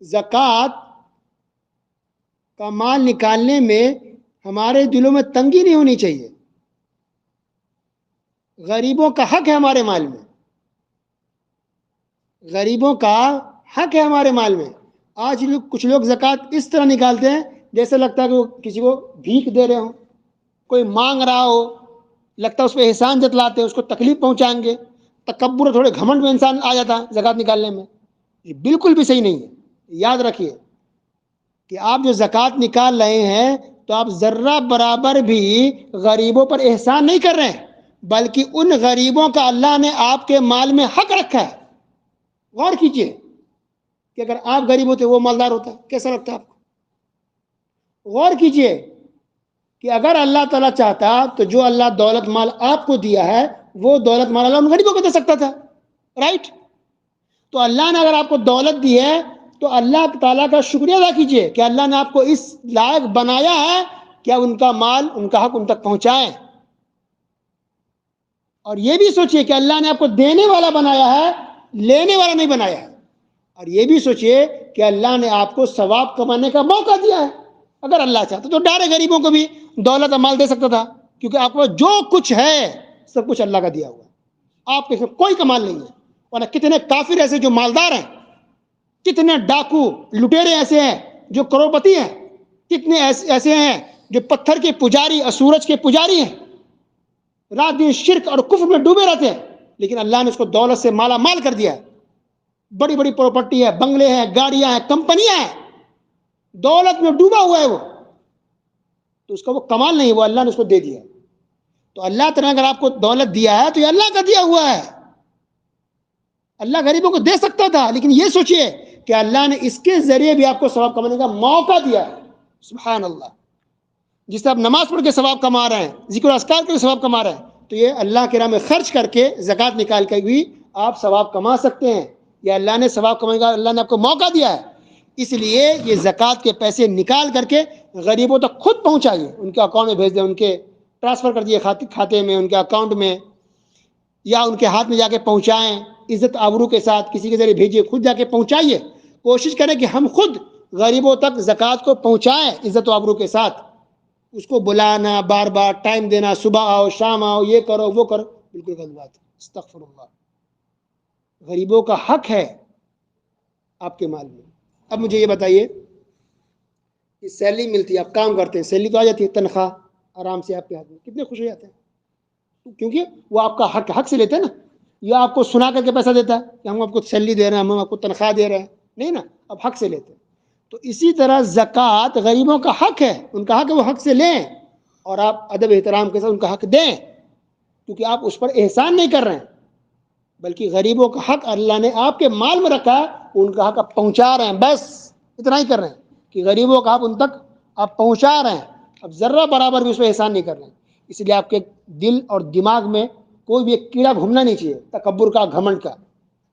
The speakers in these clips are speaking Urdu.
زکوٰۃ کا مال نکالنے میں ہمارے دلوں میں تنگی نہیں ہونی چاہیے. غریبوں کا حق ہے ہمارے مال میں، غریبوں کا حق ہے ہمارے مال میں. آج کچھ لوگ زکوٰۃ اس طرح نکالتے ہیں جیسے لگتا ہے کہ وہ کسی کو بھیک دے رہے ہوں، کوئی مانگ رہا ہو، لگتا ہے اس پہ احسان جتلاتے ہیں، اس کو تکلیف پہنچائیں گے. تکبر تھوڑے گھمنڈ میں انسان آ جاتا ہے زکوٰۃ نکالنے میں. یہ بالکل بھی صحیح نہیں ہے. یاد رکھیے کہ آپ جو زکوٰۃ نکال رہے ہیں تو آپ ذرہ برابر بھی غریبوں پر احسان نہیں کر رہے ہیں، بلکہ ان غریبوں کا اللہ نے آپ کے مال میں حق رکھا ہے. غور کیجئے کہ اگر آپ غریب ہوتے وہ مالدار ہوتا، کیسا لگتا آپ کو؟ غور کیجئے کہ اگر اللہ تعالیٰ چاہتا تو جو اللہ دولت مال آپ کو دیا ہے وہ دولت مال اللہ ان غریبوں کو دے سکتا تھا، رائٹ؟ تو اللہ نے اگر آپ کو دولت دی ہے تو اللہ تعالیٰ کا شکریہ ادا کیجئے کہ اللہ نے آپ کو اس لائق بنایا ہے کہ ان کا مال، ان کا حق ان تک پہنچائیں. اور یہ بھی سوچئے کہ اللہ نے آپ کو دینے والا بنایا ہے، لینے والا نہیں بنایا ہے. اور یہ بھی سوچئے کہ اللہ نے آپ کو ثواب کمانے کا موقع دیا ہے. اگر اللہ چاہتا تو ڈارے غریبوں کو بھی دولت اور مال دے سکتا تھا، کیونکہ آپ کو جو کچھ ہے سب کچھ اللہ کا دیا ہوا ہے، آپ کے کوئی کمال نہیں ہے. ورنہ کتنے کافر ایسے جو مالدار ہیں، کتنے ڈاکو لٹیرے ایسے ہیں جو کروڑپتی ہیں، کتنے ایسے ہیں جو پتھر کے پجاری اور سورج کے پجاری ہیں، رات دن شرک اور کفر میں ڈوبے رہتے ہیں، لیکن اللہ نے اس کو دولت سے مالا مال کر دیا ہے. بڑی بڑی پراپرٹی ہے، بنگلے ہیں، گاڑیاں ہیں، کمپنیاں ہیں، دولت میں ڈوبا ہوا ہے وہ، تو اس کا وہ کمال نہیں، وہ اللہ نے اس کو دے دیا. تو اللہ تعالیٰ اگر آپ کو دولت دیا ہے تو یہ اللہ کا دیا ہوا ہے. اللہ غریبوں کو دے سکتا تھا، لیکن یہ سوچئے کہ اللہ نے اس کے ذریعے بھی آپ کو ثواب کمانے کا موقع دیا ہے. سبحان اللہ. جس سے آپ نماز پڑھ کے ثواب کما رہے ہیں، ذکر و اذکار کے ثواب کما رہے ہیں، تو یہ اللہ کے راہ میں خرچ کر کے زکوٰۃ نکال کے بھی آپ ثواب کما سکتے ہیں. یہ اللہ نے ثواب کمانے کا اللہ نے آپ کو موقع دیا ہے. اس لیے یہ زکوٰۃ کے پیسے نکال کر کے غریبوں تک خود پہنچائیے، ان کے اکاؤنٹ میں بھیج دیں، ان کے ٹرانسفر کر دیے کھاتے میں، ان کے اکاؤنٹ میں، یا ان کے ہاتھ میں جا کے پہنچائیں عزت آبرو کے ساتھ. کسی کے ذریعے بھیجیے، خود جا کے پہنچائیے. کوشش کریں کہ ہم خود غریبوں تک زکوٰۃ کو پہنچائیں عزت و آبرو کے ساتھ. اس کو بلانا، بار بار ٹائم دینا، صبح آؤ شام آؤ، یہ کرو وہ کرو، بالکل غلط بات ہے. استغفر اللہ. غریبوں کا حق ہے آپ کے مال میں. اب مجھے یہ بتائیے کہ سیلری ملتی ہے، آپ کام کرتے ہیں، سیلری تو آ جاتی ہے، تنخواہ آرام سے آپ کے ہاتھ میں، کتنے خوش ہو جاتے ہیں، کیونکہ وہ آپ کا حق سے لیتے ہیں نا. یا آپ کو سنا کر کے پیسہ دیتا ہے کہ ہم آپ کو سیلری دے رہے ہیں، ہم آپ کو تنخواہ دے رہے ہیں، نہیں نا، اب حق سے لیتے ہیں. تو اسی طرح زکوٰۃ غریبوں کا حق ہے، ان کا حق ہے وہ حق سے لیں، اور آپ ادب احترام کے ساتھ ان کا حق دیں، کیونکہ آپ اس پر احسان نہیں کر رہے ہیں، بلکہ غریبوں کا حق اللہ نے آپ کے مال میں رکھا ہے، ان کا حق آپ پہنچا رہے ہیں. بس اتنا ہی کر رہے ہیں کہ غریبوں کا حق ان تک آپ پہنچا رہے ہیں. اب ذرہ برابر بھی اس پہ احسان نہیں کر رہے ہیں. اس لیے آپ کے دل اور دماغ میں کوئی بھی ایک کیڑا گھومنا نہیں چاہیے، تکبر کا، گھمنڈ کا.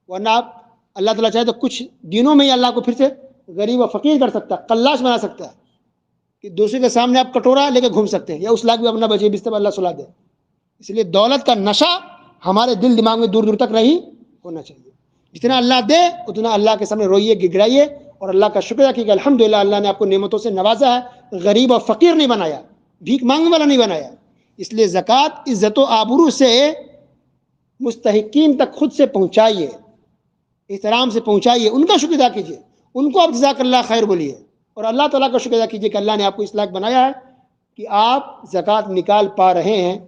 ورنہ آپ اللہ تعالیٰ چاہے تو کچھ دنوں میں ہی اللہ کو پھر سے غریب و فقیر کر سکتا ہے، قلاش بنا سکتا ہے، کہ دوسرے کے سامنے آپ کٹورا لے کے گھوم سکتے ہیں، یا اس لاکھ بھی اپنا بچے بستر اللہ سلا دے. اس لیے دولت کا نشہ ہمارے دل دماغ میں دور دور تک نہیں ہونا چاہیے. جتنا اللہ دے اتنا اللہ کے سامنے روئیے، گڑگڑائیے، اور اللہ کا شکریہ کیجیے کہ الحمدللہ اللہ نے آپ کو نعمتوں سے نوازا ہے، غریب اور فقیر نہیں بنایا، بھیک مانگنے والا نہیں بنایا. اس لیے زکوٰۃ عزت و آبرو سے مستحقین تک خود سے پہنچائیے، احترام سے پہنچائیے، ان کا شکر ادا کیجیے، ان کو آپ جزاک اللہ خیر بولیے، اور اللہ تعالیٰ کا شکر ادا کیجیے کہ اللہ نے آپ کو اس لائق بنایا ہے کہ آپ زکوٰۃ نکال پا رہے ہیں.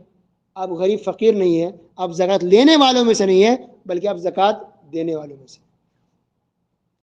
آپ غریب فقیر نہیں ہیں، آپ زکوٰۃ لینے والوں میں سے نہیں ہیں، بلکہ آپ زکوٰۃ دینے والوں میں سے.